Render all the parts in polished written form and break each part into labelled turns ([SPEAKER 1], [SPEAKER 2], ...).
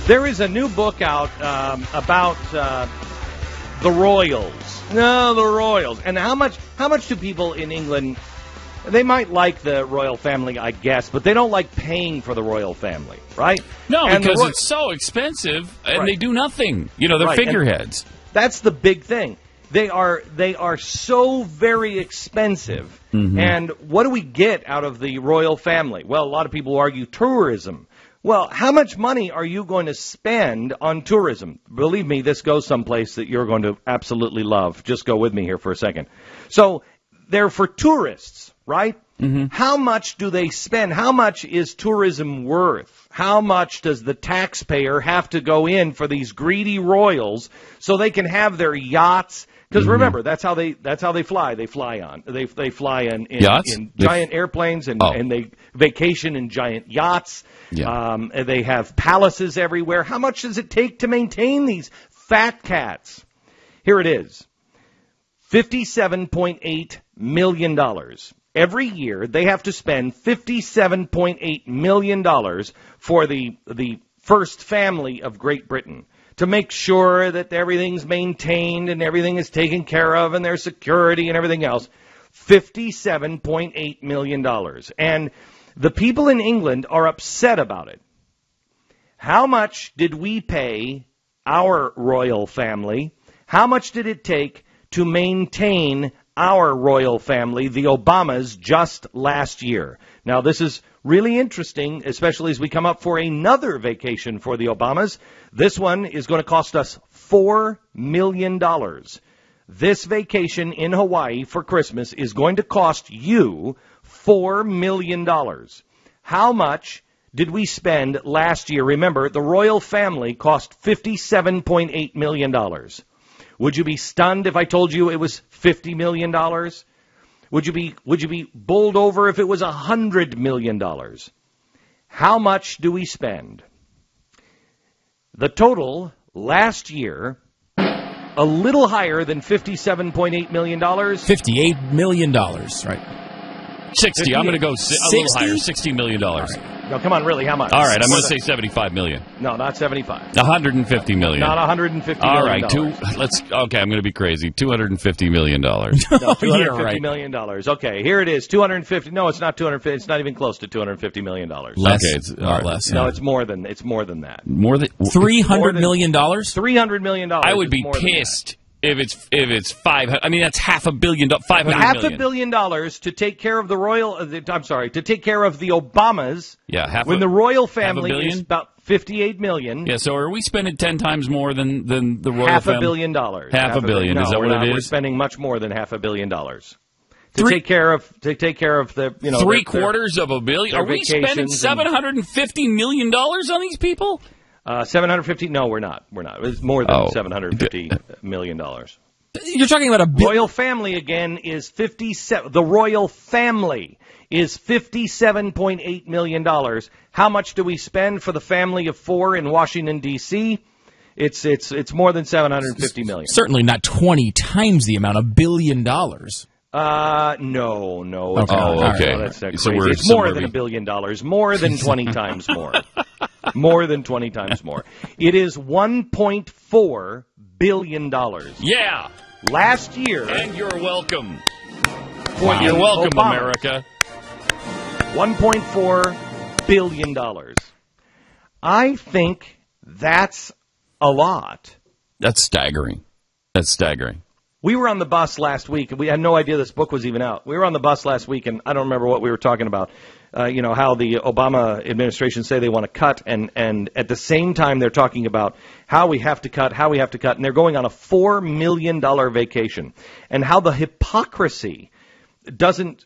[SPEAKER 1] There is a new book out about the royals. No, the royals. And how much do people in England, they might like the royal family, I guess, but they don't like paying for the royal family, right?
[SPEAKER 2] No, and because it's so expensive, and they do nothing. You know, they're figureheads.
[SPEAKER 1] And that's the big thing. They are so very expensive. Mm-hmm. And what do we get out of the royal family? Well, a lot of people argue tourism. Well, how much money are you going to spend on tourism? Believe me, this goes someplace that you're going to absolutely love. Just go with me here for a second. So they're for tourists, right? Mm-hmm. How much do they spend? How much is tourism worth? How much does the taxpayer have to go in for these greedy royals so they can have their yachts? Because remember, that's how they fly. They fly in giant airplanes and they vacation in giant yachts. Yeah. They have palaces everywhere. How much does it take to maintain these fat cats? Here it is. $57.8 million. Every year, they have to spend $57.8 million for the first family of Great Britain to make sure that everything's maintained and everything is taken care of and their security and everything else. $57.8 million. And the people in England are upset about it. How much did we pay our royal family? How much did it take to maintain our royal family, the Obamas, just last year? Now, this is really interesting, especially as we come up for another vacation for the Obamas. This one is going to cost us $4 million. This vacation in Hawaii for Christmas is going to cost you $4 million. How much did we spend last year? Remember, the royal family cost $57.8 million. Would you be stunned if I told you it was $50 million? Would you be bowled over if it was $100 million? How much do we spend? The total last year, a little higher than $57.8 million.
[SPEAKER 3] $58 million, right.
[SPEAKER 2] 60. I'm going to go a little higher, $60 million.
[SPEAKER 1] No, come on, really, how much?
[SPEAKER 2] All right, I'm going to say $75 million.
[SPEAKER 1] No, not 75.
[SPEAKER 2] $150 million.
[SPEAKER 1] Not $150 million.
[SPEAKER 2] All right, okay, I'm going to be crazy. $250 million.
[SPEAKER 1] No, $250 million. Okay, here it is. 250. No, it's not 250. It's not even close to $250 million.
[SPEAKER 3] Less.
[SPEAKER 2] Okay, it's less.
[SPEAKER 1] No, it's more than that.
[SPEAKER 2] More than
[SPEAKER 3] $300 million.
[SPEAKER 1] $300 million.
[SPEAKER 2] I would be pissed if it's $500. I mean, that's $500 million.
[SPEAKER 1] $500 million to take care of the to take care of the Obamas.
[SPEAKER 2] Yeah,
[SPEAKER 1] when the royal family is about $58 million.
[SPEAKER 2] Yeah, so are we spending 10 times more than the royal family?
[SPEAKER 1] $500 million.
[SPEAKER 2] $500 million. Is that what it is?
[SPEAKER 1] We're spending much more than $500 million. To take care of the
[SPEAKER 2] $750 million. Are we spending $750 million on these people?
[SPEAKER 1] 750? No, we're not. It's more than $750 million.
[SPEAKER 3] You're talking about
[SPEAKER 1] royal family again is 57. The royal family is $57.8 million. How much do we spend for the family of four in Washington D.C.? It's more than $750 million.
[SPEAKER 3] Certainly not 20 times the amount, $1 billion.
[SPEAKER 1] No. It's not.
[SPEAKER 2] Okay.
[SPEAKER 1] No, that's crazy. It's more than $1 billion. More than 20 times more. More than 20 times more. It is $1.4 billion.
[SPEAKER 2] Yeah.
[SPEAKER 1] Last year.
[SPEAKER 2] And you're welcome.
[SPEAKER 1] You're
[SPEAKER 2] welcome,
[SPEAKER 1] Obama.
[SPEAKER 2] America.
[SPEAKER 1] $1.4 billion. I think that's a lot.
[SPEAKER 2] That's staggering.
[SPEAKER 1] We were on the bus last week, and we had no idea this book was even out. We were on the bus last week, and I don't remember what we were talking about. How the Obama administration say they want to cut, and at the same time they're talking about how we have to cut, and they're going on a $4 million vacation, and how the hypocrisy doesn't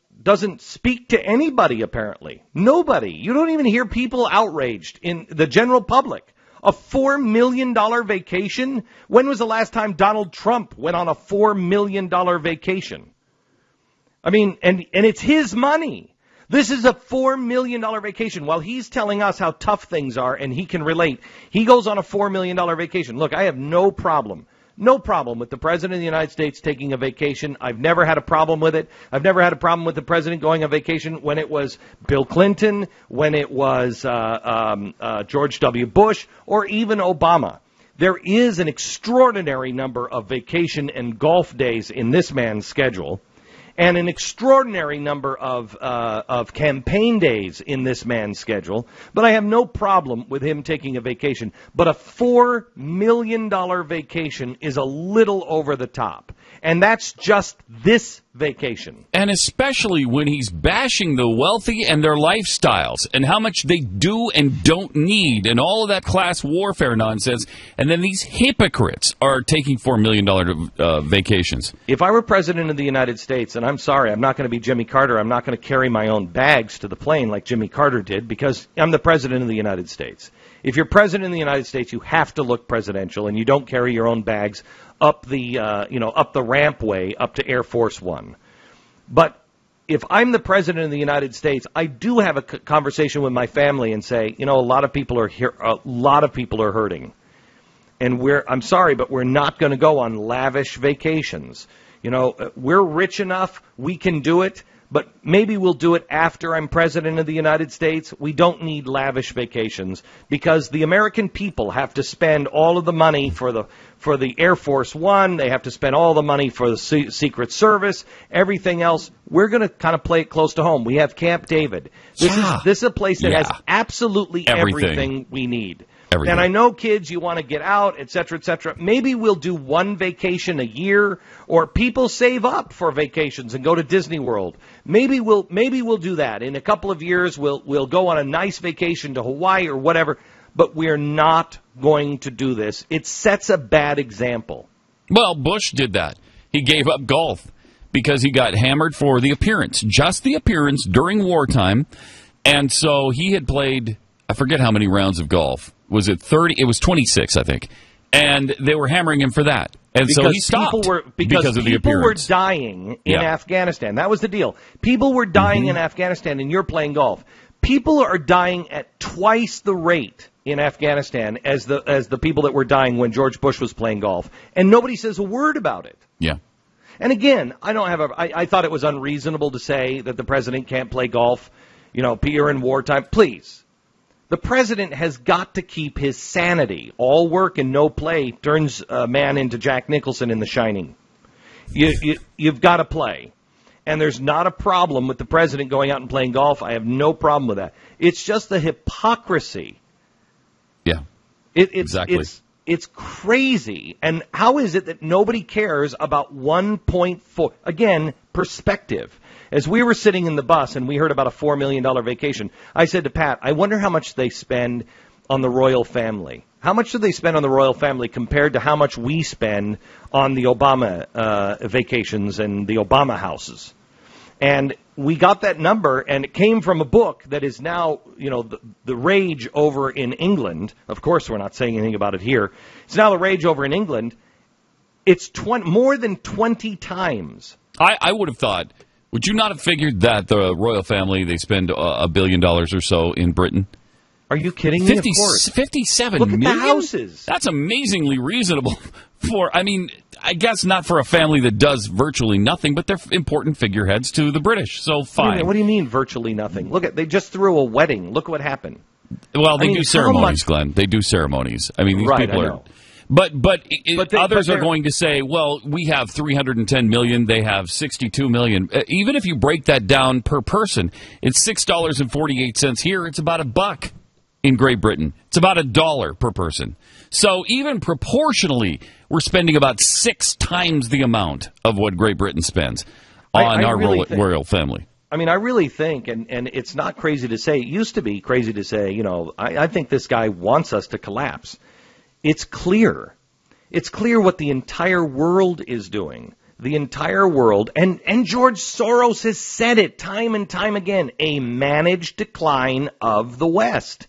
[SPEAKER 1] speak to anybody, apparently. Nobody. You don't even hear people outraged in the general public. A $4 million vacation? When was the last time Donald Trump went on a $4 million vacation? I mean, and it's his money. This is a $4 million vacation. While he's telling us how tough things are and he can relate, he goes on a $4 million vacation. Look, I have no problem No problem with the President of the United States taking a vacation. I've never had a problem with it. I've never had a problem with the President going on vacation when it was Bill Clinton, when it was George W. Bush, or even Obama. There is an extraordinary number of vacation and golf days in this man's schedule, and an extraordinary number of campaign days in this man's schedule. But I have no problem with him taking a vacation. But a $4 million vacation is a little over the top. And that's just this vacation.
[SPEAKER 2] And especially when he's bashing the wealthy and their lifestyles and how much they do and don't need and all of that class warfare nonsense. And then these hypocrites are taking $4 million vacations.
[SPEAKER 1] If I were president of the United States, and I'm sorry, I'm not going to be Jimmy Carter. I'm not going to carry my own bags to the plane like Jimmy Carter did because I'm the president of the United States. If you're president of the United States, you have to look presidential, and you don't carry your own bags up the rampway up to Air Force One. But if I'm the president of the United States, I do have a conversation with my family and say, a lot of people are here, a lot of people are hurting, and I'm sorry, but we're not going to go on lavish vacations. We're rich enough, we can do it. But maybe we'll do it after I'm president of the United States. We don't need lavish vacations because the American people have to spend all of the money for the Air Force One. They have to spend all the money for the Secret Service, everything else. We're going to kind of play it close to home. We have Camp David. This is a place that has absolutely everything we need.
[SPEAKER 2] Everything.
[SPEAKER 1] And I know, kids, you want to get out, et cetera, et cetera. Maybe we'll do one vacation a year, or people save up for vacations and go to Disney World. Maybe we'll do that. In a couple of years, we'll go on a nice vacation to Hawaii or whatever. But we're not going to do this. It sets a bad example.
[SPEAKER 2] Well, Bush did that. He gave up golf because he got hammered for the appearance, just the appearance during wartime. And so he had played, I forget how many rounds of golf. Was it 30? It was 26, I think. And they were hammering him for that. And
[SPEAKER 1] because
[SPEAKER 2] so he stopped because of the appearance.
[SPEAKER 1] People were dying in Afghanistan. That was the deal. People were dying in Afghanistan, and you're playing golf. People are dying at twice the rate in Afghanistan as the people that were dying when George Bush was playing golf. And nobody says a word about it.
[SPEAKER 2] Yeah.
[SPEAKER 1] And again, I thought it was unreasonable to say that the president can't play golf, here in wartime. Please. The president has got to keep his sanity. All work and no play turns a man into Jack Nicholson in The Shining. You've got to play. And there's not a problem with the president going out and playing golf. I have no problem with that. It's just the hypocrisy.
[SPEAKER 2] Yeah, exactly.
[SPEAKER 1] It's crazy. And how is it that nobody cares about 1.4? Again, perspective. As we were sitting in the bus and we heard about a $4 million vacation, I said to Pat, I wonder how much they spend on the royal family. How much do they spend on the royal family compared to how much we spend on the Obama vacations and the Obama houses? And we got that number, and it came from a book that is now, the rage over in England. Of course, we're not saying anything about it here. It's now the rage over in England. It's more than 20 times.
[SPEAKER 2] I would have thought, would you not have figured that the royal family, they spend $1 billion or so in Britain?
[SPEAKER 1] Are you kidding me? Of course.
[SPEAKER 2] 57
[SPEAKER 1] Look
[SPEAKER 2] million?
[SPEAKER 1] at the houses.
[SPEAKER 2] That's amazingly reasonable I guess not for a family that does virtually nothing, but they're important figureheads to the British, so fine.
[SPEAKER 1] What do you mean virtually nothing? Look, they just threw a wedding. Look what happened.
[SPEAKER 2] Well, they do ceremonies, Glenn. They do ceremonies. I mean, these people are... But others are going to say, well, we have 310 million, they have 62 million. Even if you break that down per person, it's $6.48 here. It's about $1 in Great Britain. It's about $1 per person. So even proportionally, we're spending about 6 times the amount of what Great Britain spends on our royal family.
[SPEAKER 1] I mean, I really think, and it's not crazy to say, it used to be crazy to say, I think this guy wants us to collapse. It's clear. It's clear what the entire world is doing. The entire world, and George Soros has said it time and time again, a managed decline of the West.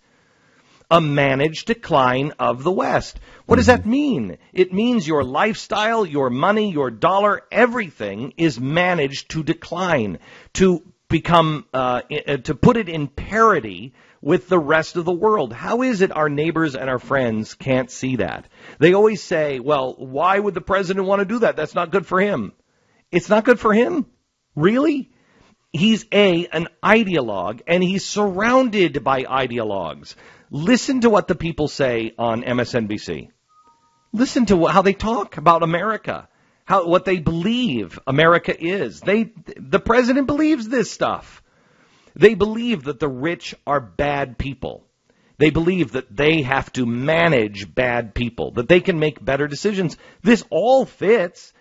[SPEAKER 1] A managed decline of the West. What does that mean? It means your lifestyle, your money, your dollar, everything is managed to decline, to become, to put it in parity with the rest of the world. How is it our neighbors and our friends can't see that? They always say, well, why would the president want to do that? That's not good for him. It's not good for him? Really? He's an ideologue, and he's surrounded by ideologues. Listen to what the people say on MSNBC. Listen to how they talk about America, what they believe America is. The president believes this stuff. They believe that the rich are bad people. They believe that they have to manage bad people, that they can make better decisions. This all fits.